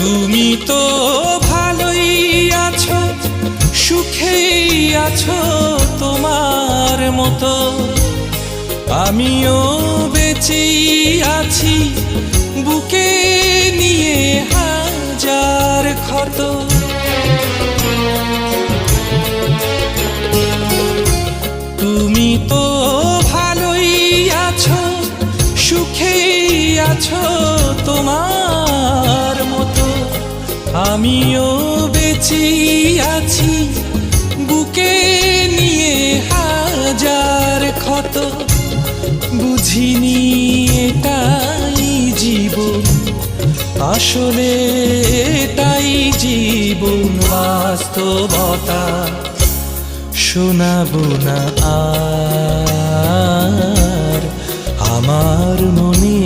তুমি তো ভালোই আছো, সুখেই আছো তোমার মতো। আমিও বেঁচে আছি বুকে নিয়ে হাজার ক্ষত। তুমি তো ভালোই আছো, সুখেই আছো তোমার মতো। আমিও বেঁচে আছি বুকে নিয়ে হাজার ক্ষত। বুঝিনি এটাই জীবন, আসলে এটাই জীবন বাস্তবতা। শোনাবো না আর আমার মনে